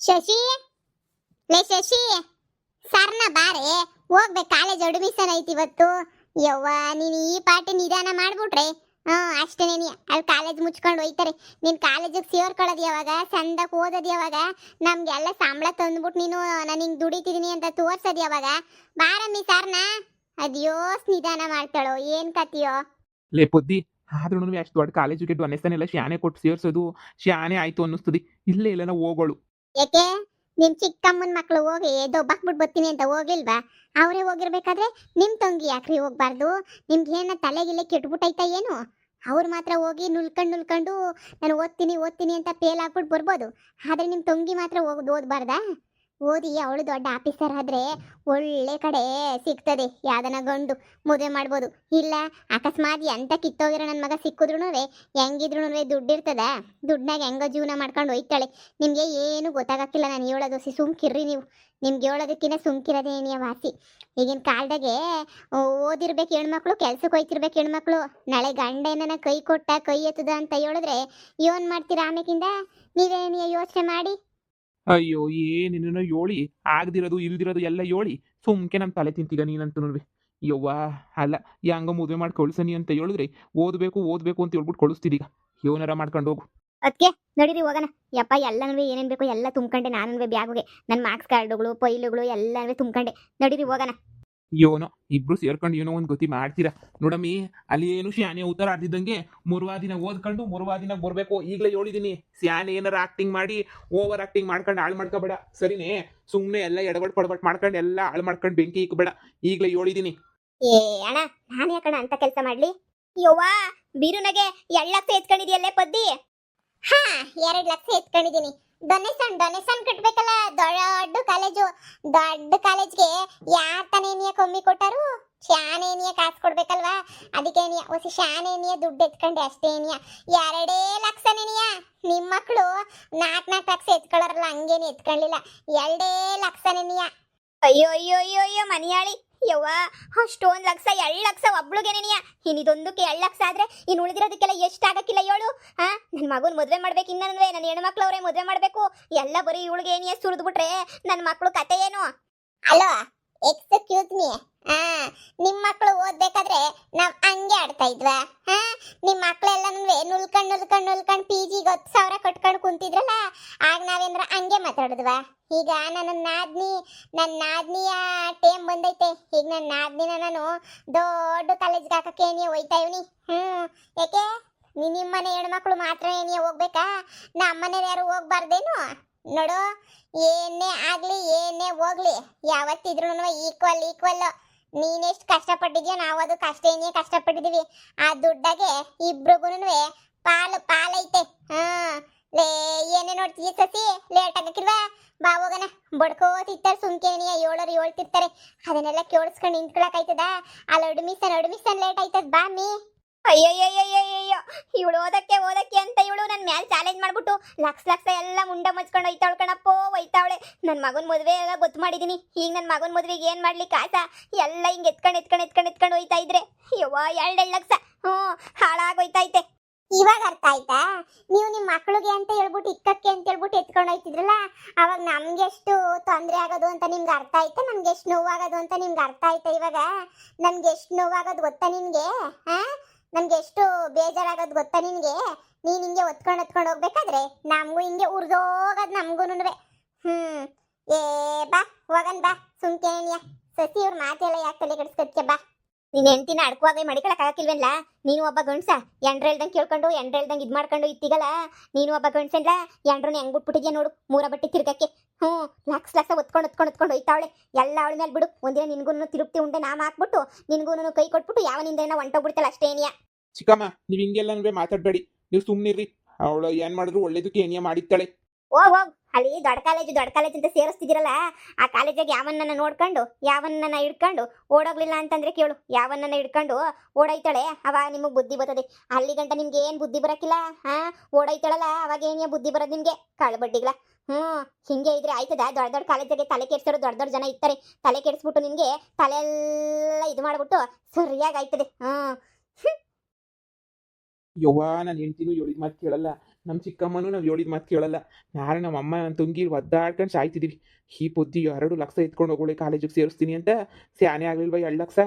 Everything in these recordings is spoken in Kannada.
ಶಶಿ, ಲೇ ಶಶಿ, ಸರ್ನ ಬಾರೆ ಹೋಗ್ಬೇಕು. ಕಾಲೇಜ್ ಅಡ್ಮಿಷನ್ ಐತಿ ಇವತ್ತು. ಯವ್ವ, ನೀನು ಈ ಪಾಟಿ ನಿಧಾನ ಮಾಡ್ಬಿಟ್ರೆ ಅಷ್ಟೇನೆ. ಅಲ್ಲಿ ಕಾಲೇಜ್ ಮುಚ್ಕೊಂಡು ಹೋಯ್ತಾರೆ. ನೀನ್ ಕಾಲೇಜಿಗೆ ಸೇರ್ಕೊಳ್ಳೋದು ಯಾವಾಗ, ಚಂದಕ್ಕೆ ಓದೋದು ಯಾವಾಗ, ನಮ್ಗೆಲ್ಲ ಸಂಬಳ ತಂದ್ಬಿಟ್ಟು ನೀನು ನಾನು ಹಿಂಗೆ ದುಡಿತಿದ್ದೀನಿ ಅಂತ ತೋರ್ಸೋದು ಯಾವಾಗ? ಬಾರಮ್ಮಿ ಸರ್ನ. ಅದ್ಯೋ ನಿಧಾನ ಮಾಡ್ತಾಳೋ, ಏನ್ ಕತಿಯೋ? ಲೇ ಪೊದ್ದಿ, ಆದ್ರೂ ಅಷ್ಟು ದೊಡ್ಡ ಕಾಲೇಜಿಗೆ ಡೊನೇಷನ್ ಎಲ್ಲ ಶಾನೆ ಕೊಟ್ಟು ಸೇರ್ಸೋದು ಶಾನೆ ಆಯ್ತು ಅನ್ನಿಸ್ತದೆ. ಇಲ್ಲೇ ಇಲ್ಲ ನಾವು ಹೋಗೋಳು. ಯಾಕೆ ನಿಮ್ ಚಿಕ್ಕಮ್ಮನ ಮಕ್ಳು ಹೋಗಿ ದೊಬ್ಬಾಕ್ಬಿಟ್ಟು ಬರ್ತೀನಿ ಅಂತ ಹೋಗಿಲ್ವಾ? ಅವರೇ ಹೋಗಿರ್ಬೇಕಾದ್ರೆ ನಿಮ್ ತಂಗಿ ಯಾಕ್ರಿ ಹೋಗ್ಬಾರ್ದು? ನಿಮ್ಗೆ ಏನ ತಲೆಗಿಲೆ ಕೆಟ್ಬಿಟ್ಟೈತಾ ಏನು? ಅವ್ರು ಮಾತ್ರ ಹೋಗಿ ನುಲ್ಕೊಂಡು ನಾನು ಓದ್ತೀನಿ ಅಂತ ಫೇಲ್ ಆಗ್ಬಿಟ್ಟು ಬರ್ಬೋದು. ಆದ್ರೆ ನಿಮ್ ತಂಗಿ ಮಾತ್ರ ಹೋಗೋದು ಓದ್ಬಾರ್ದಾ? ಓದಿ ಅವಳು ದೊಡ್ಡ ಆಫೀಸರ್ ಆದ್ರೆ ಒಳ್ಳೆ ಕಡೆ ಸಿಗ್ತದೆ. ಯಾವ್ದನ ಗಂಡು ಮದುವೆ ಮಾಡ್ಬೋದು. ಇಲ್ಲ ಅಕಸ್ಮಾತ್ ಎಂತ ಕಿತ್ತೋಗಿರೋ ನನ್ನ ಮಗ ಸಿಕ್ಕಿದ್ರು ಹೆಂಗಿದ್ರು ದುಡ್ಡಿರ್ತದ. ದುಡ್ಡಾಗ ಹೆಂಗೋ ಜೀವನ ಮಾಡ್ಕೊಂಡು ಹೋಯ್ತಾಳೆ. ನಿಮ್ಗೆ ಏನು ಗೊತ್ತಾಗಕ್ಕಿಲ್ಲ ನಾನು ಹೇಳೋದು. ಸುಮ್ಕಿರ್ರಿ ನೀವು. ನಿಮ್ಗೆ ಹೇಳೋದಕ್ಕಿಂತ ಸುಮ್ಕಿರೋದೇನಿಯ ವಾಸಿ. ಈಗಿನ ಕಾಲದಾಗೆ ಓದಿರ್ಬೇಕು ಹೆಣ್ಮಕ್ಳು, ಕೆಲ್ಸಕ್ಕೆ ಹೋಯ್ತಿರ್ಬೇಕು ಹೆಣ್ಮಕ್ಳು. ನಾಳೆ ಗಂಡ ಏನನ ಕೈ ಕೊಟ್ಟ ಕೈ ಎತ್ತದ ಅಂತ ಹೇಳಿದ್ರೆ ಏನ್ ಮಾಡ್ತೀರಾ? ಆಮೇಕಿಂದ ನೀವೇನಿಯ ಯೋಚನೆ ಮಾಡಿ. ಅಯ್ಯೋ, ಏನೇನೋ ಯೋಳಿ ಆಗದಿರೋದು ಇಲ್ದಿರೋದು ಎಲ್ಲ ಯೋಳಿ ಸುಮ್ಕೆ ನಮ್ಮ ತಲೆ ತಿಂತೀಗ ನೀನಂತೂ. ಯವ್ವ, ಅಲ್ಲ ಹೆಂಗ ಮದುವೆ ಮಾಡಿ ಕಳ್ಸನಿ ಅಂತ ಹೇಳಿದ್ರೆ ಓದಬೇಕು ಅಂತ ಹೇಳ್ಬಿಟ್ಟು ಕಳಿಸ್ತೀರೀಗ. ಯೋನಾರ ಮಾಡ್ಕೊಂಡು ಹೋಗು. ಅದಕ್ಕೆ ನಡೀರಿ ಹೋಗೋಣ. ಯಪ್ಪ, ಎಲ್ಲನೂ ಏನೇನು ಬೇಕೋ ಎಲ್ಲ ತುಂಬ್ಕೊಂಡೆ ನಾನು ಬ್ಯಾಗುಗೆ. ನನ್ನ ಮಾರ್ಕ್ಸ್ ಕಾರ್ಡುಗಳು ಫೈಲುಗಳು ಎಲ್ಲನೂ ತುಂಬ್ಕೊಂಡೆ. ನಡೀರಿ ಹೋಗೋಣ. ಯೋನೋ ಇಬ್ರು ಸೇರ್ಕೊಂಡು ಏನೋ ಒಂದು ಗತಿ ಮಾಡ್ತೀರಾ ನೋಡಮ್ಮಿ. ಅಲ್ಲಿ ಏನು ಶಾನೆ ಉತ್ತರ ಆಡ್ತಿದ್ದಂಗೆ ಮೂರ್ವಾ ದಿನ ಓದ್ಕೊಂಡು ಮೂರ್ವಾ ದಿನ ಬರ್ಬೇಕು. ಈಗಲೇ ಹೇಳಿದೀನಿ, ಶಾನೆ ಏನಾರ ಆಕ್ಟಿಂಗ್ ಮಾಡಿ ಓವರ್ ಆಕ್ಟಿಂಗ್ ಮಾಡ್ಕೊಂಡು ಹಾಳು ಮಾಡ್ಕೋಬೇಡ, ಸರಿನೇ? ಸುಮ್ಮನೆ ಎಲ್ಲ ಎಡಬಟ್ ಪಡಬಟ್ ಮಾಡ್ಕೊಂಡು ಎಲ್ಲ ಹಾಳು ಮಾಡ್ಕೊಂಡು ಬೆಂಕಿ ಇಕ್ಬೇಡ. ಈಗಲೇ ಹೇಳಿದೀನಿ. ಏ ಅಣ್ಣ, ನಾನು ಯಾಕಣ್ಣ ಅಂತ ಕೆಲಸ ಮಾಡ್ಲಿ? ಯವ್ವ, ಬೀರುನಗೆ 2 ಲಕ್ಷ ಎತ್ಕೊಂಡಿದ್ಯಲ್ಲೇ ಪದ್ದಿ? ಹಾ, 2 ಲಕ್ಷ ಎತ್ಕೊಂಡಿದ್ದೀನಿ. ಡೊನೇಷನ್ ಕಟ್ಬೇಕಲ್ಲ. ದೊಡ್ಡ ಕಾಲೇಜ್ಗೆ ಯಾರ ತಾನೇನಿಯ ಕಮ್ಮಿ ಕೊಟ್ಟರು? ಶಾನೇನಿಯ ಕಾಸು ಕೊಡ್ಬೇಕಲ್ವಾ? ಅದಕ್ಕೆ ಹೊಸ ಶಾನೇನಿಯ ದುಡ್ಡು ಎತ್ಕೊಂಡೆ ಅಷ್ಟೇನಿಯ. 2 ಲಕ್ಷನೇನಿಯ. ನಿಮ್ಮ ಮಕ್ಕಳು 4 ಲಕ್ಷ ಎತ್ಕೊಳ್ಳೋರಲ್ಲ, ಹಂಗೇನು ಎತ್ಕೊಳ್ಳಿಲ್ಲ. 2 ಲಕ್ಷನೇನಿಯ. ಅಯ್ಯೋ ಅಯ್ಯೋ ಅಯ್ಯೋ ಅಯ್ಯೋ ಮನಿಯಾಳಿ. ಯವ್ವ, ಅಷ್ಟೊಂದು ಲಕ್ಷ 2 ಲಕ್ಷ ಒಬ್ಳುಗೇನೇನಿಯ. ಇನ್ನಿದೊಂದಕ್ಕೆ 2 ಲಕ್ಷ ಆದ್ರೆ ಇನ್ನು ಉಳಿದಿರೋದಕ್ಕೆಲ್ಲ ಎಷ್ಟು ಆಗಕ್ಕಿಲ್ಲ ಹೇಳು? ನನ್ನ ಮಗನ ಮದುವೆ ಮಾಡ್ಬೇಕು. ಇನ್ನೊಂದ್ವೆ ನನ್ನ ಹೆಣ್ಮಕ್ಳು ಅವರೇ ಮದುವೆ ಮಾಡ್ಬೇಕು. ಎಲ್ಲ ಬರೀ ಇವಳಿಗೆ ಏನಿಯ ಸುರಿದ್ಬಿಟ್ರೆ ನನ್ನ ಮಕ್ಕಳು ಕತೆ ಏನು? Hello, excuse me. ನಿಮ್ಮ ಮಕ್ಕಳು ಓದ್ಬೇಕಾದ್ರೆ ನಾವ್ ಹಂಗೆ ಆಡ್ತಾ ಇದ್ವಾ? ನಿಮ್ಮ ಮಕ್ಕಳೆಲ್ಲನೂ ನುಲ್ಕೊಂಡು PG ಗೆ 10,000 ಕಟ್ಕೊಂಡು ಕುಂತಿದ್ರಲ್ಲ, ಆಗ ನಾವೇಂದ್ರ ಹಂಗೆ ಮಾತಾಡಿದ್ವಾ? ಈಗ ನನ್ನ ನಾದ್ನಿಯ ಟೇಮ್ ಬಂದೈತೆ. ಈಗ ನನ್ನ ನಾದ್ನಿನ ನಾನು ದೊಡ್ಡ ಕಾಲೇಜ್ಗೆ ಹಾಕಕ್ಕೆ ಏನಿಯ ಹೋಯ್ತಾ ಇವನಿ. ಯಾಕೆ ನಿಮ್ಮನೆ ಹೆಣ್ಮಕ್ಳು ಮಾತ್ರ ಏನಿಯ ಹೋಗ್ಬೇಕಾ? ನಮ್ಮನೆ ಯಾರು ಹೋಗ್ಬಾರ್ದೇನು? ನೋಡು, ಏನೇ ಆಗ್ಲಿ ಏನೇ ಹೋಗ್ಲಿ ಯಾವತ್ತಿದ್ರು ಈಕ್ವಲ್. ನೀನೆಷ್ಟು ಕಷ್ಟಪಟ್ಟಿದ್ಯೋ ನಾವು ಅದಕ್ಕೆ ಅಷ್ಟೇನೇ ಕಷ್ಟಪಟ್ಟಿದೀವಿ. ಆ ದುಡ್ಡಾಗೆ ಇಬ್ರಿಗೂನು ಪಾಲೈತೆ. ಏನೇ ನೋಡ್ತೀವಿ ಸಸಿ? ಲೇಟ್ ಆಗಕ್ಕಿಲ್ವಾ? ಬಾ ಹೋಗೋಣ. ಬಡ್ಕೋತಿರ್ತಾರೆ ಸುಮ್ಕೇನಿಯ, ಹೇಳ್ತಿರ್ತಾರೆ. ಅದನ್ನೆಲ್ಲ ಕೇಳಿಸ್ಕೊಂಡು ನಿಂತ್ಕೊಳಕಾಯ್ತದ? ಅಲ್ಲಿ ಅಡ್ಮಿಷನ್ ಲೇಟ್ ಆಯ್ತದ. ಬಾ ಮೀ. ಅಯ್ಯಯ್ಯಯ್ಯಯ್ಯಯ್ಯೋ, ಇವಳು ಓದಕ್ಕೆ ಅಂತ ಇವಳು ನನ್ನ ಮ್ಯಾಲೆ ಚಾಲೆಂಜ್ ಮಾಡ್ಬಿಟ್ಟು ಲಕ್ಷ ಎಲ್ಲ ಮುಂಡ ಮಚ್ಕೊಂಡು ಹೋಯ್ತಾವಳು ಕಣಪ್ಪೋ, ಹೋಯ್ತಾವಳೆ. ನನ್ನ ಮಗನ ಮದುವೆ ಎಲ್ಲ ಗೊತ್ತು ಮಾಡಿದೀನಿ. ಈಗ ನನ್ನ ಮಗನ ಮದುವೆಗೆ ಏನು ಮಾಡ್ಲಿಕ್ಕೆ ಆಸ ಎಲ್ಲ ಹಿಂಗೆ ಎತ್ಕೊಂಡು ಹೋಯ್ತಾ ಇದ್ರೆ ಯವ್ವ 2 ಲಕ್ಷ ಹಾಳಾಗೋಯ್ತೈತೆ. ಇವಾಗ ಅರ್ಥ ಆಯ್ತಾ? ನೀವು ನಿಮ್ಮ ಮಕ್ಕಳಿಗೆ ಅಂತ ಹೇಳ್ಬಿಟ್ಟು ಇಕ್ಕಕ್ಕೆ ಅಂತ ಹೇಳ್ಬಿಟ್ಟು ಎತ್ಕೊಂಡು ಹೋಯ್ತಿದ್ರಲ್ಲ, ಅವಾಗ ನಮ್ಗೆ ಎಷ್ಟು ತೊಂದರೆ ಆಗೋದು ಅಂತ ನಿಮ್ಗೆ ಅರ್ಥ ಆಯ್ತಾ? ನಮ್ಗೆ ಎಷ್ಟು ನೋವಾಗೋದು ಅಂತ ನಿಮ್ಗೆ ಅರ್ಥ ಆಯ್ತಾ? ಇವಾಗ ನಮ್ಗೆ ಎಷ್ಟು ನೋವಾಗೋದು ಗೊತ್ತಾ ನಿನ್ಗೆ? ನಮ್ಗೆ ಎಷ್ಟು ಬೇಜಾರಾಗೋದು ಗೊತ್ತಾ ನಿನ್ಗೆ? ನೀನ್ ಹಿಂಗೆ ಹೊತ್ಕೊಂಡು ಹೋಗ್ಬೇಕಾದ್ರೆ ನಮಗೂ ಹಿಂಗೆ ಉರ್ದೋಗೋದು ನಮಗೂನುವೆ. ಏ ಬಾ ಹೋಗನ್ ಬಾ. ಸುಮ್ಕೇನಿಯ ಸಸಿ ಅವ್ರ ಮಾತೆಲ್ಲ ಯಾಕೆ ತಲೆ ಕೆಡಿಸ್ಕೊತ್ಯ? ಬಾ. ನೀನ್ ಹೆಂಡ್ತಿನ ಅಡ್ಕುವಾಗ ಮಡಿಕೊಳಕ್ಕಾಗಕ್ಕಿಲ್ವೇನ್ಲ? ನೀನು ಒಬ್ಬ ಗಂಡ್ಸ. ಎಂಡ್ರಳ್ದಂಗೆ ಕೇಳ್ಕೊಂಡು ಎಂಡ್ರಳ್ದಂಗೆ ಇದು ಮಾಡ್ಕೊಂಡು ಇತ್ತಿಗಲ್ಲ. ನೀನು ಒಬ್ಬ ಗಂಡ್ಸನ್ಲ. ಎಂಡ್ರನ್ನ ಹೆಂಗ್ ಬಿಟ್ಬಿಟ್ಟಿದ್ಯಾ ನೋಡು, 3 ಬಟ್ಟೆ ತಿರ್ಗಕ್ಕೆ. ಲಕ್ಷ ಹೊತ್ಕೊಂಡು ಹೋಯ್ತಾವಳೆ. ಎಲ್ಲ ಅವಳ ಮೇಲೆ ಬಿಡು. ಒಂದಿನ ನಿನ್ಗೂನು ತಿರುಪ್ತಿ ಉಂಡೆ ನಾಮ ಹಾಕ್ಬಿಟ್ಟು ನಿನ್ಗೂನು ಕೈ ಕೊಟ್ಬಿಟ್ಟು ಯಾವನಿಂದ ಏನೋ ಹೊಂಟೋಗ್ಬಿಡ್ತಲ್ಲ ಅಷ್ಟೇನಿಯ. ಚಿಕ್ಕಮ್ಮ, ನೀವು ಹಿಂಗೆಲ್ಲ ಮಾತಾಡ್ಬೇಡಿ. ನೀವು ಸುಮ್ಮನಿರ್ರಿ. ಅವಳು ಏನ್ ಮಾಡಿದ್ರು ಒಳ್ಳೇದಕ್ಕೆ ಏನಿಯ ಮಾಡಿತ್ತಾಳೆ. ಹೋಗ್ ಅಲ್ಲಿ ದೊಡ್ಡ ಕಾಲೇಜ್ ಅಂತ ಸೇರಿಸ್ತಿದಿರಲ್ಲ, ಆ ಕಾಲೇಜಾಗ ಯಾವನ್ನ ನೋಡ್ಕೊಂಡು ಯಾವನ್ನ ಹಿಡ್ಕೊಂಡು ಓಡೋಗ್ಲಿಲ್ಲ ಅಂತಂದ್ರೆ ಕೇಳು. ಯಾವನ್ನ ಹಿಡ್ಕೊಂಡು ಓಡೈತಾಳೆ, ಅವಾಗ ನಿಮಗೆ ಬುದ್ಧಿ ಬರ್ತದೆ. ಅಲ್ಲಿ ಗಂಟ ನಿಮ್ಗೆ ಏನ್ ಬುದ್ಧಿ ಬರಕಿಲ್ಲ. ಓಡೈತಾಳಲ್ಲ, ಅವಾಗ ಏನಿಯ ಬುದ್ಧಿ ಬರೋದು ನಿಮ್ಗೆ? ಕಳ್ಬಡ್ಡಿಗ್ಲ. ಹಿಂಗೆ ಇದ್ರೆ ಆಯ್ತದ? ದೊಡ್ಡ ಕಾಲೇಜಾಗೆ ತಲೆ ಕೆಡ್ಸೋರು ದೊಡ್ಡ ಜನ ಇರ್ತಾರೆ. ತಲೆ ಕೆಡಿಸ್ಬಿಟ್ಟು ನಿಮ್ಗೆ ತಲೆಲ್ಲ ಇದು ಮಾಡ್ಬಿಟ್ಟು ಸರಿಯಾಗಿ ಆಯ್ತದೆ. ಯವ್ವ, ನಾನು ಹೆಂಡ್ತಿನೂ ಹೇಳಿದ ಮಾತು ಕೇಳಲ್ಲ. ನಮ್ಮ ಚಿಕ್ಕಮ್ಮನೂ ನಾವು ಹೇಳಿದ ಮಾತು ಕೇಳಲ್ಲ. ನಾನು ನಮ್ಮ ಅಮ್ಮ ನನ್ನ ತಂಗಿ ಒದ್ದಾಡ್ಕೊಂಡು ಸಾಯ್ತಿದ್ದೀವಿ. ಈ ಬುದ್ಧಿ 2 ಲಕ್ಷ ಎತ್ಕೊಂಡು ಹೋಗೋಳೆ ಕಾಲೇಜಿಗೆ ಸೇರಿಸ್ತೀನಿ ಅಂತ ಸ್ಯಾನೆ ಆಗಲಿಲ್ವ 2 ಲಕ್ಷ.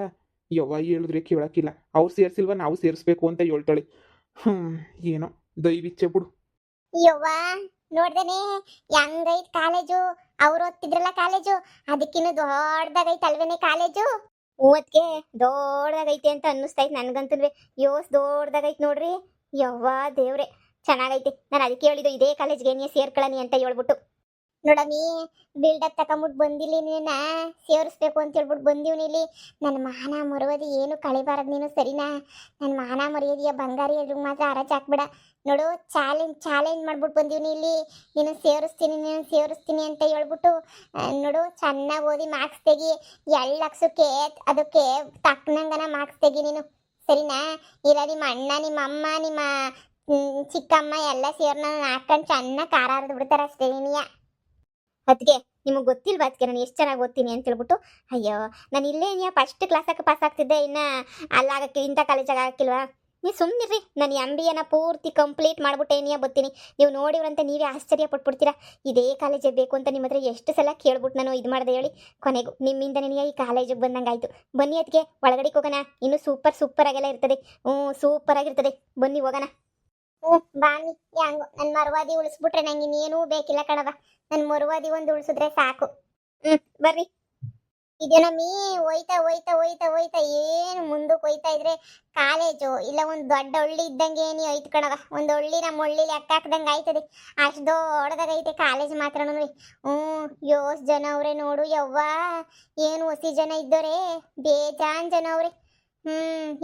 ಯವ್ವ ಹೇಳಿದ್ರೆ ಕೇಳೋಕ್ಕಿಲ್ಲ. ಅವ್ರು ಸೇರಿಸಿಲ್ವ ನಾವು ಸೇರಿಸ್ಬೇಕು ಅಂತ ಹೇಳ್ತಾಳೆ. ಏನೋ ದೈವಿಚ್ಛೆ ಬಿಡು. ಯವ್ವ ನೋಡ್ದೇನೆ ಹೆಂಗೈತ್ ಕಾಲೇಜು. ಅವ್ರು ಓದ್ತಿದ್ರಲ್ಲ ಕಾಲೇಜು, ಅದಕ್ಕಿನ್ನು ದೊಡ್ಡದಾಗೈತೆ ಅಲ್ವೇನೆ ಕಾಲೇಜು. ಓದ್ಕೆ ದೊಡ್ಡದಾಗೈತೆ ಅಂತ ಅನ್ನಿಸ್ತೈತೆ ನನ್ಗಂತೂ. ಯೋಸ್ ದೊಡ್ಡದಾಗೈತೆ ನೋಡ್ರಿ. ಯವ್ವ ದೇವ್ರೆ ಚೆನ್ನಾಗೈತೆ. ನಾನು ಅದಕ್ಕೆ ಹೇಳಿದ್ದು ಇದೇ ಕಾಲೇಜ್ಗೆ ನೀ ಸೇರ್ಕೊಳ್ಳಿ ಅಂತ ಹೇಳ್ಬಿಟ್ಟು. ನೋಡಮ್ಮಿ ಬಿಲ್ಡಪ್ ತಕೊಂಬಿಟ್ಟು ಬಂದಿಲ್ಲಿ ನೀನ ಸೇರಿಸ್ಬೇಕು ಅಂತ ಹೇಳ್ಬಿಟ್ಟು ಬಂದೀವ್ನಿ ಇಲ್ಲಿ. ನನ್ನ ಮಾನ ಮರ್ಯಾದೆ ಏನು ಕಳಿಬಾರದು ನೀನು, ಸರಿನಾ? ನನ್ನ ಮಾನ ಮರ್ಯಾದೆಯ ಬಂಗಾರಿ ಎಲ್ರು ಮಾತ್ರ ಹರಾಜ್ ಹಾಕ್ಬೇಡ. ನೋಡು ಚಾಲೆಂಜ್ ಮಾಡ್ಬಿಟ್ಟು ಬಂದೀವ್ನಿ ಇಲ್ಲಿ. ನೀನು ಸೇರಿಸ್ತೀನಿ ಅಂತ ಹೇಳ್ಬಿಟ್ಟು ನೋಡು ಚೆನ್ನಾಗಿ ಓದಿ ಮಾರ್ಕ್ಸ್ ತೆಗಿ. 2 ಲಕ್ಷಕ್ಕೆ ಅದಕ್ಕೆ ತಕ್ಕನಂಗನ ಮಾರ್ಕ್ಸ್ ತೆಗಿ ನೀನು, ಸರಿನಾ? ಇಲ್ಲ ನಿಮ್ಮ ಅಣ್ಣ ನಿಮ್ಮ ಅಮ್ಮ ನಿಮ್ಮ ಚಿಕ್ಕಮ್ಮ ಎಲ್ಲ ಸೇರ್ನ ಹಾಕೊಂಡು ಚೆನ್ನಾಗಿ ಖಾರ ಹರಿದು ಬಿಡ್ತಾರೆ ಅಷ್ಟೇ ನೀನಿಯ. ಅದಕ್ಕೆ ನಿಮಗೆ ಗೊತ್ತಿಲ್ವಾ ಅದಕ್ಕೆ ನಾನು ಎಷ್ಟು ಚೆನ್ನಾಗಿ ಓದ್ತೀನಿ ಅಂತ ಹೇಳ್ಬಿಟ್ಟು. ಅಯ್ಯೋ ನಾನು ಇಲ್ಲೇ ಫಸ್ಟ್ ಕ್ಲಾಸಕ್ಕೆ ಪಾಸ್ ಆಗ್ತಿದ್ದೆ, ಇನ್ನು ಅಲ್ಲಾಗಕ್ಕೆ ಇಂಥ ಕಾಲೇಜಾಗ ಹಾಕಿಲ್ವಾ? ನೀವು ಸುಮ್ಮನಿರ್ರಿ. ನಾನು MBAನ ಪೂರ್ತಿ ಕಂಪ್ಲೀಟ್ ಮಾಡ್ಬಿಟ್ಟೆ ಬರ್ತೀನಿ. ನೀವು ನೋಡಿವ್ರಂತ ನೀವೇ ಆಶ್ಚರ್ಯ ಪಟ್ಬಿಡ್ತೀರಾ. ಇದೇ ಕಾಲೇಜೇ ಬೇಕು ಅಂತ ನಿಮ್ಮ ಹತ್ರ ಎಷ್ಟು ಸಲ ಕೇಳ್ಬಿಟ್ಟು ನಾನು ಇದು ಮಾಡಿದೆ ಹೇಳಿ. ಕೊನೆಗೂ ನಿಮ್ಮಿಂದ ನನಗೆ ಈ ಕಾಲೇಜಿಗೆ ಬಂದಂಗೆ ಆಯಿತು. ಬನ್ನಿ ಅದಕ್ಕೆ ಒಳಗಡೆ ಹೋಗೋಣ. ಇನ್ನೂ ಸೂಪರ್ ಆಗೆಲ್ಲ ಇರ್ತದೆ. ಸೂಪರ್ ಆಗಿರ್ತದೆ. ಬನ್ನಿ ಹೋಗೋಣ. ಬಾನಿ ಹೆಂಗೋ ನನ್ನ ಮರವಾದಿ ಉಳಿಸ್ಬಿಟ್ರೆ ನಂಗೆ ಇನ್ನೇನೂ ಬೇಕಿಲ್ಲ ಕಣವ. ನನ್ನ ಮರವಾದಿ ಒಂದು ಉಳಿಸಿದ್ರೆ ಸಾಕು. ಬರ್ರಿ. ಇದೇನಮ್ಮಿ ಹೋಯ್ತಾ ಏನು ಮುಂದಕ್ಕೆ ಹೋಯ್ತಾ ಇದ್ರೆ ಕಾಲೇಜು ಇಲ್ಲ ಒಂದು ದೊಡ್ಡ ಹಳ್ಳಿ ಇದ್ದಂಗೆ ಏನಿ ಐತ್ ಕಣವ. ಒಂದು ಹಳ್ಳಿ ನಮ್ಮ ಹಳ್ಳಿಲಿ ಹಾಕ್ದಂಗೆ ಆಯ್ತದೆ. ಅಷ್ಟು ದೊಡ್ಡದಾಗೈತೆ ಕಾಲೇಜ್ ಮಾತ್ರನೂ. ಯೋಸ್ ಜನ ಅವ್ರೆ ನೋಡು ಯವ್ವ. ಏನು ಹೊಸಿ ಜನ ಇದ್ದೋರೆ, ಬೇಜಾನ್ ಜನ ಅವ್ರೆ.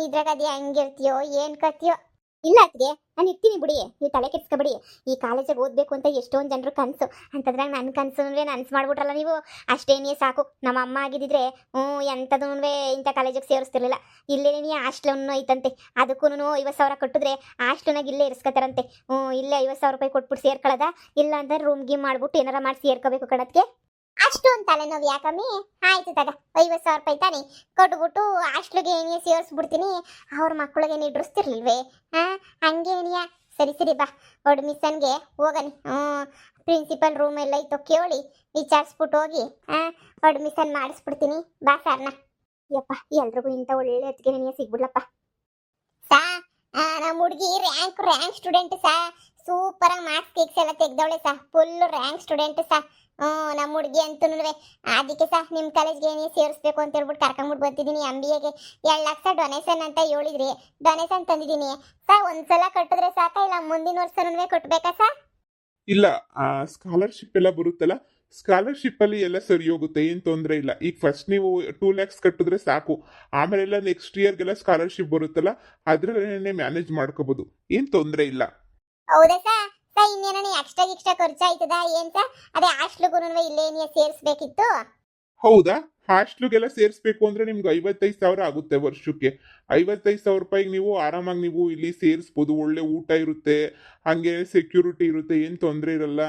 ಇದ್ರಾಗ ಅದು ಹೆಂಗಿರ್ತೀಯೋ ಏನು ಕತ್ತೀಯೋ. ಇಲ್ಲ ಅದಕ್ಕೆ ನಾನು ಇರ್ತೀನಿ ಬಿಡಿ, ನೀವು ತಲೆ ಕೆಡ್ಸ್ಕೊಬಿಡಿ. ಈ ಕಾಲೇಜಿಗೆ ಓದಬೇಕು ಅಂತ ಎಷ್ಟೊಂದು ಜನರು ಕನಸು ಅಂತಂದ್ರಾಗ ನನ್ನ ಕನಸು ನನಸು ಮಾಡ್ಬಿಟ್ರಲ್ಲ ನೀವು. ಅಷ್ಟೇನೇ ಸಾಕು. ನಮ್ಮ ಅಮ್ಮ ಆಗಿದ್ದಿದ್ರೆ ಎಂಥದೂ ಇಂಥ ಕಾಲೇಜಿಗೆ ಸೇರಿಸ್ತಿರ್ಲಿಲ್ಲ. ಇಲ್ಲೇ ಹಾಸ್ಟ್ಲನ್ನು ಐತಂತೆ, ಅದಕ್ಕೂ 50,000 ಕಟ್ಟಿದ್ರೆ ಹಾಸ್ಟ್ಲನಾಗ ಇಲ್ಲೇ ಇರಿಸ್ಕೊತಾರಂತೆ. ಇಲ್ಲೇ 50,000 ರೂಪಾಯಿ ಕೊಟ್ಬಿಟ್ಟು ಸೇರ್ಕೊಳ್ಳೋದ, ಇಲ್ಲ ಅಂದ್ರೆ ರೂಮ್ ಗೀಮ್ ಮಾಡ್ಬಿಟ್ಟು ಏನಾರ ಮಾಡಿ ಸೇರ್ಕೋಬೇಕು ಕಣದಕ್ಕೆ. ಅಷ್ಟು ಒಂದು ತಲೆನೋವು ಯಾಕಮ್ಮಿ? ಆಯ್ತು ತಗ, 50,000 ರೂಪಾಯಿ ತಾನೆ ಕೊಟ್ಬಿಟ್ಟು ಹಾಸ್ಟ್ಲಿಗೆ ಏನೇ ಸೇರಿಸ್ಬಿಡ್ತೀನಿ. ಅವ್ರ ಮಕ್ಕಳಿಗೆ ಇಡ್ರಿಸ್ತಿರ್ಲಿಲ್ವೇ? ಹಂಗೇನಿಯಾ? ಸರಿ ಬಾ, ಅಡ್ಮಿಷನ್ಗೆ ಹೋಗನಿ. ಪ್ರಿನ್ಸಿಪಲ್ ರೂಮ್ ಎಲ್ಲ ಇತ್ತು ಕೇಳಿ ವಿಚಾರಿಸ್ಬಿಟ್ಟು ಹೋಗಿ ಅಡ್ಮಿಷನ್ ಮಾಡಿಸ್ಬಿಡ್ತೀನಿ. ಬಾ ಸರ್ನ. ಯಪ್ಪ ಎಲ್ರಿಗೂ ಇಂಥ ಒಳ್ಳೆ ಹೊತ್ತಿಗೆ ನನಗೆ ಸಿಗ್ಬಿಡ್ಲಪ್ಪ. ಸಾ ನಮ್ಮ ಹುಡುಗಿ ರ್ಯಾಂಕ್ ಸ್ಟೂಡೆಂಟ್ ಸಾ. ಸೂಪರಾಗಿ ಮಾರ್ಕ್ಸ್ ಕೇಕ್ಸ್ ಎಲ್ಲ ತೆಗ್ದವಳೆ ಸಾ. ಫುಲ್ ರ್ಯಾಂಕ್ ಸ್ಟೂಡೆಂಟ್ ಸಾ. ನಮ್ಮ ಹುಡುಗಿ ಅಂತೂ ಅದಕ್ಕೆ ಸಹ ನಿಮ್ಮ ಕಾಲೇಜ್ಗೆ ಏನೇ ಸೇರಿಸ್ಬೇಕು ಅಂತ ಹೇಳ್ಬಿಟ್ಟು ಕರ್ಕೊಂಡ್ಬಿಟ್ಟು ಬಂದಿದ್ದೀನಿ. MBAಗೆ 2 ಲಕ್ಷ ಡೊನೇಷನ್ ಅಂತ ಹೇಳಿದ್ರಿ. ಡೊನೇಷನ್ ತಂದಿದ್ದೀನಿ ಸರ್. ಒಂದ್ಸಲ ಕಟ್ಟಿದ್ರೆ ಸಾಕ, ಇಲ್ಲ ಮುಂದಿನ ವರ್ಷನೂ ಕಟ್ಟಬೇಕಾ ಸರ್? ಇಲ್ಲ, ಸ್ಕಾಲರ್ಶಿಪ್ ಎಲ್ಲ ಬರುತ್ತಲ್ಲ, ಸ್ಕಾಲರ್ಶಿಪ್ ಅಲ್ಲಿ ಎಲ್ಲ ಸರಿ ಹೋಗುತ್ತೆ, ಏನು ತೊಂದರೆ ಇಲ್ಲ. ಈಗ ಫಸ್ಟ್ ನೀವು 2 lakhs ಕಟ್ಟಿದ್ರೆ ಸಾಕು. ಆಮೇಲೆಲ್ಲ ನೆಕ್ಸ್ಟ್ ಇಯರ್ಗೆಲ್ಲ ಸ್ಕಾಲರ್ಶಿಪ್ ಬರುತ್ತಲ್ಲ, ಅದ್ರಲ್ಲೇ ಮ್ಯಾನೇಜ್ ಮಾಡ್ಕೋಬಹುದು, ಏನು ತೊಂದರೆ ಇಲ್ಲ. ಹೌದಾ ಸರ್? ಇನ್ನೇನ ಎಕ್ಸ್ಟ್ರಾ ಖರ್ಚು ಆಯ್ತದ ಏನ್ ಸರ್? ಅದೇ ಹಾಸ್ಟ್ಲಿಗೂ ಇಲ್ಲೇ ನೀವು ಸೇರಿಸ್ಬೇಕಿತ್ತು. ಹೌದಾ? ಹಾಸ್ಟ್ಲಿಗೆಲ್ಲ ಸೇರಿಸ್ಬೇಕು ಅಂದ್ರೆ ನಿಮ್ಗೆ 55,000 ಆಗುತ್ತೆ ವರ್ಷಕ್ಕೆ. 55,000 ರೂಪಾಯಿಗೆ ನೀವು ಆರಾಮಾಗಿ ನೀವು ಇಲ್ಲಿ ಸೇರಿಸ್ಬೋದು. ಒಳ್ಳೆ ಊಟ ಇರುತ್ತೆ, ಹಾಗೆ ಸೆಕ್ಯೂರಿಟಿ ಇರುತ್ತೆ, ಏನು ತೊಂದರೆ ಇರಲ್ಲ.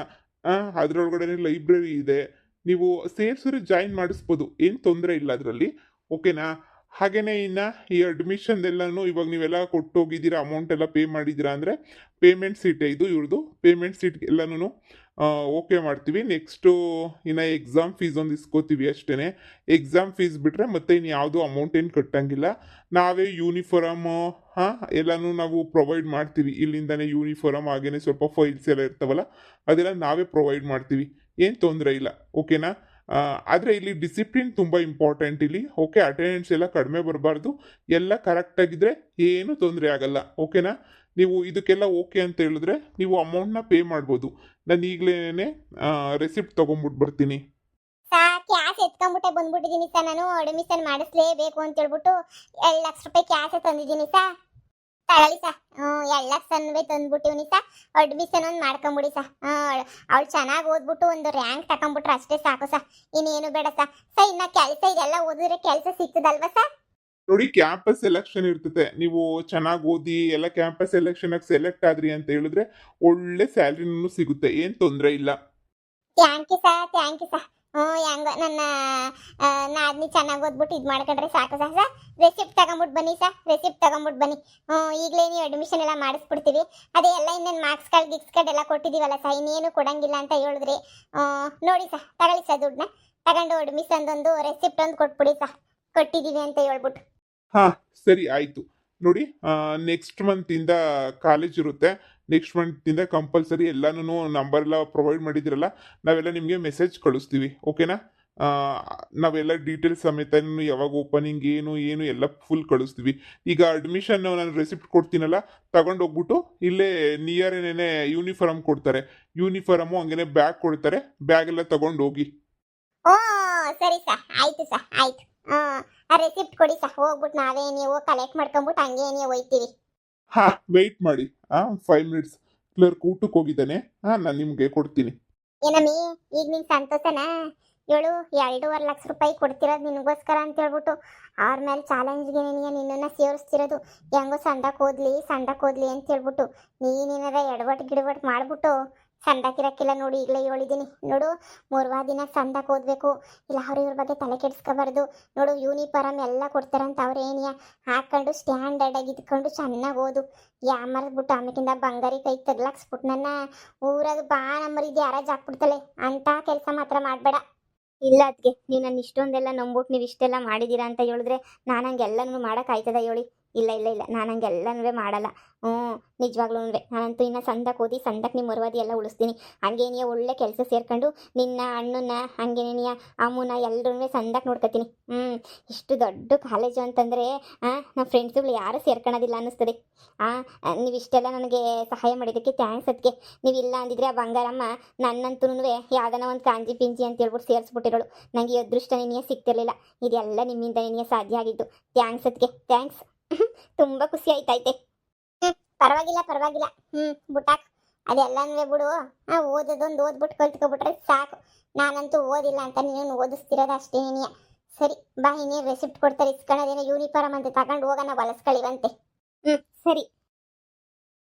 ಅದ್ರೊಳಗಡೆ ಲೈಬ್ರರಿ ಇದೆ. ನೀವು ಸೇರಿಸಿದ್ರೆ ಜಾಯಿನ್ ಮಾಡಿಸ್ಬೋದು, ಏನು ತೊಂದರೆ ಇಲ್ಲ ಅದರಲ್ಲಿ. ಓಕೆನಾ? ಹಾಗೇನೆ ಇನ್ನು ಈ ಅಡ್ಮಿಷನ್ದೆಲ್ಲನೂ ಇವಾಗ ನೀವೆಲ್ಲ ಕೊಟ್ಟೋಗಿದ್ದೀರಾ, ಅಮೌಂಟ್ ಎಲ್ಲ ಪೇ ಮಾಡಿದ್ದೀರಾ ಅಂದರೆ ಪೇಮೆಂಟ್ ಸೀಟೇ ಇದು ಇವ್ರದ್ದು. ಪೇಮೆಂಟ್ ಸೀಟ್ ಎಲ್ಲನೂ ಓಕೆ ಮಾಡ್ತೀವಿ. ನೆಕ್ಸ್ಟು ಇನ್ನು ಎಕ್ಸಾಮ್ ಫೀಸ್ ಒಂದು ಇಸ್ಕೋತೀವಿ ಅಷ್ಟೇ. ಎಕ್ಸಾಮ್ ಫೀಸ್ ಬಿಟ್ಟರೆ ಮತ್ತೆ ಇನ್ನು ಯಾವುದೂ ಅಮೌಂಟ್ ಏನು ಕಟ್ಟಂಗಿಲ್ಲ. ನಾವೇ ಯೂನಿಫಾರ್ಮ್ ಎಲ್ಲನೂ ನಾವು ಪ್ರೊವೈಡ್ ಮಾಡ್ತೀವಿ. ಇಲ್ಲಿಂದನೇ ಯೂನಿಫಾರ್ಮ್ ಹಾಗೇನೆ ಸ್ವಲ್ಪ ಫೈಲ್ಸ್ ಎಲ್ಲ ಇರ್ತಾವಲ್ಲ, ಅದೆಲ್ಲ ನಾವೇ ಪ್ರೊವೈಡ್ ಮಾಡ್ತೀವಿ, ಏನು ತೊಂದರೆ ಇಲ್ಲ. ಓಕೆನಾ? ಆದರೆ ಇಲ್ಲಿ ಡಿಸಿಪ್ಲಿನ್ ತುಂಬ ಇಂಪಾರ್ಟೆಂಟ್ ಇಲ್ಲಿ. ಓಕೆ, ಅಟೆಂಡೆನ್ಸ್ ಎಲ್ಲ ಕಡಿಮೆ ಬರಬಾರ್ದು, ಎಲ್ಲ ಕರೆಕ್ಟಾಗಿದ್ದರೆ ಏನೂ ತೊಂದರೆ ಆಗಲ್ಲ. ಓಕೆನಾ? ನೀವು ಇದಕ್ಕೆಲ್ಲ ಓಕೆ ಅಂತ ಹೇಳಿದ್ರೆ ನೀವು ಅಮೌಂಟ್ನ ಪೇ ಮಾಡ್ಬೋದು. ನಾನು ಈಗಲೇ ರೆಸಿಪ್ಟ್ ತೊಗೊಂಡ್ಬಿಟ್ಟು ಬರ್ತೀನಿ. ಕ್ಯಾಶ್ ಎತ್ಕೊಂಡ್ಬಿಟ್ಟೆ ಬಂದ್ಬಿಟ್ಟಿದ್ದೀನಿ ಸರ್. ನಾನು ಅಡ್ಮಿಷನ್ ಮಾಡಿಸ್ಲೇಬೇಕು ಅಂತ ಹೇಳ್ಬಿಟ್ಟು 2 ಲಕ್ಷ ರೂಪಾಯಿ ಕ್ಯಾಶ್ ತಂದಿದ್ದೀನಿ ಸರ್. ತಗೊಳ್ಳಿ ಸರ್. 2 ಲಕ್ಷ ತಂದ್ಬಿಟ್ಟಿವ್ನಿ ಸರ್. ಅಡ್ಮಿಷನ್ ಒಂದು ಮಾಡ್ಕೊಂಬಿಡಿ ಸರ್. ಅವಳು ಚೆನ್ನಾಗಿ ಓದ್ಬಿಟ್ಟು ಒಂದು ರ್ಯಾಂಕ್ ತಗೊಂಡ್ಬಿಟ್ರೆ ಅಷ್ಟೇ ಸಾಕು ಸರ್, ಇನ್ನೇನು ಬೇಡ ಸರ್. ಇನ್ನು ಕೆಲಸ ಇದೆಲ್ಲ ಓದಿದ್ರೆ ಕೆಲಸ ಸಿಗ್ತದಲ್ವಾ ಸರ್? ನೋಡಿ, ಕ್ಯಾಂಪಸ್ ಸೆಲೆಕ್ಷನ್ ಇರ್ತದೆ. ನೀವು ಚೆನ್ನಾಗಿ ಓದಿ ಎಲ್ಲ ಕ್ಯಾಂಪಸ್ ಸೆಲೆಕ್ಷನಾಗಿ ಸೆಲೆಕ್ಟ್ ಆದ್ರಿ ಅಂತ ಹೇಳಿದ್ರೆ ಒಳ್ಳೆ ಸ್ಯಾಲ್ರಿನೂ ಸಿಗುತ್ತೆ, ಏನು ತೊಂದರೆ ಇಲ್ಲ. Thank you sir. ಹೆಂಗ ನನ್ನ ನಾದ್ನಿ ಚೆನ್ನಾಗಿ ಓದ್ಬಿಟ್ಟು ಇದು ಮಾಡ್ಕೊಂಡ್ರೆ ಸಾಕು ಸರ್. ರೆಸಿಪ್ಟ್ ತಗೊಂಬಿಟ್ಟು ಬನ್ನಿ ಸರ್, ರೆಸಿಪ್ಟ್ ತಗೊಂಬಿಟ್ಟು ಬನ್ನಿ. ಈಗಲೇ ನೀವು ಅಡ್ಮಿಷನ್ ಎಲ್ಲ ಮಾಡಿಸ್ಬಿಡ್ತೀವಿ. ಅದೇ ಎಲ್ಲ ಇನ್ನೇನು ಮಾರ್ಕ್ಸ್ ಕಾರ್ಡ್ ಗಿಕ್ಸ್ ಕಾರ್ಡ್ ಎಲ್ಲ ಕೊಟ್ಟಿದ್ದೀವಲ್ಲ ಸರ್, ಇನ್ನೇನು ಕೊಡಂಗಿಲ್ಲ ಅಂತ ಹೇಳಿದ್ರಿ. ನೋಡಿ ಸರ್, ತಗೊಳ್ಳಿ ಸರ್ ದುಡ್ಡನ್ನ ತಗೊಂಡು ಅಡ್ಮಿಷನ್ ಒಂದು ರೆಸಿಪ್ಟ್ ಒಂದು ಕೊಟ್ಬಿಡಿ ಸರ್, ಕೊಟ್ಟಿದ್ದೀವಿ ಅಂತ ಹೇಳ್ಬಿಟ್ಟು. ಹಾ ಸರಿ ಆಯ್ತು. ನೋಡಿ ನೆಕ್ಸ್ಟ್ ಮಂತಿಂದ ಕಾಲೇಜ್ ಇರುತ್ತೆ. ನೆಕ್ಸ್ಟ್ ಮಂತಿಂದ ಕಂಪಲ್ಸರಿ ಎಲ್ಲಾನು ನಂಬರ್ ಎಲ್ಲ ಪ್ರೊವೈಡ್ ಮಾಡಿದಿರಲ್ಲ, ನಾವೆಲ್ಲ ನಿಮಗೆ ಮೆಸೇಜ್ ಕಳಿಸ್ತೀವಿ. ಓಕೆನಾ? ನಾವೆಲ್ಲ ಡೀಟೇಲ್ಸ್ ಸಮೇತ ಯಾವಾಗ ಓಪನಿಂಗ್ ಏನು ಏನು ಎಲ್ಲ ಫುಲ್ ಕಳಿಸ್ತೀವಿ. ಈಗ ಅಡ್ಮಿಷನ್ ನಾನು ರೆಸಿಪ್ಟ್ ಕೊಡ್ತೀನಲ್ಲ, ತಗೊಂಡು ಹೋಗ್ಬಿಟ್ಟು ಇಲ್ಲೇ ನಿಯರ್ ಏನೇನೆ ಯೂನಿಫಾರ್ಮ್ ಕೊಡ್ತಾರೆ, ಯೂನಿಫಾರ್ಮು ಹಂಗೇನೆ ಬ್ಯಾಗ್ ಕೊಡ್ತಾರೆ, ಬ್ಯಾಗ್ ಎಲ್ಲ ತಗೊಂಡು ಹೋಗಿ. ಓ ಸರಿ ಸರ್, ಆಯ್ತು ಸರ್, ಆಯ್ತು. ಆ ರೆಸಿಪ್ಟ್ ಕೊಡಿ ಸರ್, ಹೋಗ್ಬಿಟ್ಟು ನಾವೇ ನೀವು ಕಲೆಕ್ಟ್ ಮಾಡ್ಕೊಂಬಿಟ್ಟು ಹಂಗೆ ನೀವು ಹೋಯ್ತೀವಿ. ಹಾ ವೆಯ್ಟ್ ಮಾಡಿ, 5 ಮಿನಿಟ್ಸ್. ಕ್ಲರ್ಕ್ ಊಟಕ್ಕೆ ಹೋಗಿದ್ದಾನೆ, ನಾನು ನಿಮಗೆ ಕೊಡ್ತೀನಿ. ಏನಮ್ಮಿ ಈಗ ನಿನ್ ಸಂತೋಷನಾ? 2.5 ಲಕ್ಷ ರೂಪಾಯಿ ಕೊಡ್ತಿರೋದು ನಿನಗೋಸ್ಕರ ಅಂತ ಹೇಳ್ಬಿಟ್ಟು ಅವ್ರ ಮೇಲೆ ಚಾಲೆಂಜ್ಗೆ ನಿನ್ನನ್ನು ಸೇರಿಸ್ತಿರೋದು. ಹೆಂಗೋ ಸಂದಕ್ಕೆ ಓದ್ಲಿ ಅಂತ ಹೇಳ್ಬಿಟ್ಟು ನೀನೇನಾರ ಎಡವಟ್ಟು ಮಾಡ್ಬಿಟ್ಟು ಸಂದಕ್ಕಿರಕ್ಕಿಲ್ಲ. ನೋಡಿ ಈಗಲೇ ಹೇಳಿದ್ದೀನಿ ನೋಡು, 3 ದಿನ ಸಂದಕ್ಕೆ ಓದಬೇಕು, ಇಲ್ಲ ಅವ್ರು ಇವ್ರ ಬಗ್ಗೆ ತಲೆ ಕೆಡಿಸ್ಕೋಬಾರ್ದು. ನೋಡು ಯೂನಿಫಾರ್ಮ್ ಎಲ್ಲ ಕೊಡ್ತಾರಂತ ಅವ್ರು ಏನಿಯ ಹಾಕೊಂಡು ಸ್ಟ್ಯಾಂಡರ್ಡಾಗಿ ಇದ್ಕೊಂಡು ಚೆನ್ನಾಗಿ ಓದು. ಯಾಮರ್ಬಿಟ್ಟು ಆಮೇಕಿಂದ ಬಂಗಾರಿ ಕೈ ತಗ್ಲಾಕ್ಸ್ಬಿಟ್ಟು ನನ್ನ ಊರಾಗ ಬಾ ನಮ್ಮರಿದ್ದು ಯಾರಾಜ್ ಹಾಕ್ಬಿಡ್ತಲೆ ಅಂತ ಕೆಲಸ ಮಾತ್ರ ಮಾಡಬೇಡ. ಇಲ್ಲ ಅದಕ್ಕೆ ನೀವು ನನ್ನ ಇಷ್ಟೊಂದೆಲ್ಲ ನಂಬಿಟ್ಟು ನೀವು ಇಷ್ಟೆಲ್ಲ ಮಾಡಿದ್ದೀರಾ ಅಂತ ಹೇಳಿದ್ರೆ ನಾನು ಹಂಗೆಲ್ಲನೂ ಮಾಡೋಕ್ಕಾಯ್ತದ ಹೇಳಿ? ಇಲ್ಲ ಇಲ್ಲ ಇಲ್ಲ, ನಾನು ಹಂಗೆಲ್ಲನೂ ಮಾಡಲ್ಲ. ನಿಜವಾಗ್ಲೂ ನಾನಂತೂ ಇನ್ನು ಸಂದಕ್ಕೆ ಓದಿ ಸಂದಕ್ಕೆ ನಿಮ್ಮ ಮರುವಾದಿ ಎಲ್ಲ ಉಳಿಸ್ತೀನಿ. ಹಂಗೇನಿಯ ಒಳ್ಳೆ ಕೆಲಸ ಸೇರ್ಕೊಂಡು ನಿನ್ನ ಅಣ್ಣನ ಹಂಗೇನಿಯ ಅಮ್ಮನ ಎಲ್ಲರೂ ಸಂದಕ್ಕೆ ನೋಡ್ಕೊತೀನಿ. ಇಷ್ಟು ದೊಡ್ಡ ಕಾಲೇಜು ಅಂತಂದರೆ ನಮ್ಮ ಫ್ರೆಂಡ್ಸುಗಳು ಯಾರೂ ಸೇರ್ಕೊಳ್ಳೋದಿಲ್ಲ ಅನ್ನಿಸ್ತದೆ. ನೀವು ಇಷ್ಟೆಲ್ಲ ನನಗೆ ಸಹಾಯ ಮಾಡಿದ್ದಕ್ಕೆ ಥ್ಯಾಂಕ್ಸ್. ಅದಕ್ಕೆ ನೀವಿಲ್ಲ ಅಂದಿದ್ರೆ ಆ ಬಂಗಾರಮ್ಮ ನನ್ನಂತೂ ಯಾವ್ದಾನ ಒಂದು ಕಾಂಜಿ ಪಿಂಜಿ ಅಂತ ಹೇಳ್ಬಿಟ್ಟು ಸೇರಿಸ್ಬಿಟ್ಟಿರೋಳು. ನನಗೆ ಈ ಅದೃಷ್ಟ ನಿನಗೆ ಸಿಗ್ತಿರ್ಲಿಲ್ಲ. ಇದೆಲ್ಲ ನಿಮ್ಮಿಂದ ನಿನಗೆ ಸಾಧ್ಯ ಆಗಿದ್ದು. ಥ್ಯಾಂಕ್ಸ್ ಅದಕ್ಕೆ, ಥ್ಯಾಂಕ್ಸ್. ತುಂಬ ಖುಷಿ ಆಯ್ತೈತೆ. ಪರವಾಗಿಲ್ಲ. ಬುಟ್ಟಾಕ್ ಅದೆಲ್ಲನೂ ಬಿಡು. ಓದೋದೊಂದು ಓದ್ಬಿಟ್ಟು ಕಲ್ತ್ಕೊಬಿಟ್ರೆ ಸಾಕು. ನಾನಂತೂ ಓದಿಲ್ಲ ಅಂತ ನೀನು ಓದಿಸ್ತಿರೋದು ಅಷ್ಟೇ ನೀನಿಯ. ಸರಿ ಬಾ, ಇನ್ನೇನು ರೆಸಿಪ್ಟ್ ಕೊಡ್ತಾರೆ ಇಸ್ಕೊಳ್ಳೋದೇನೋ ಯೂನಿಫಾರ್ಮ್ ಅಂತ ತಗೊಂಡು ಹೋಗೋಣ, ಹೊಲಸ್ಕೊಳ್ಳಿವಂತೆ. ಸರಿ.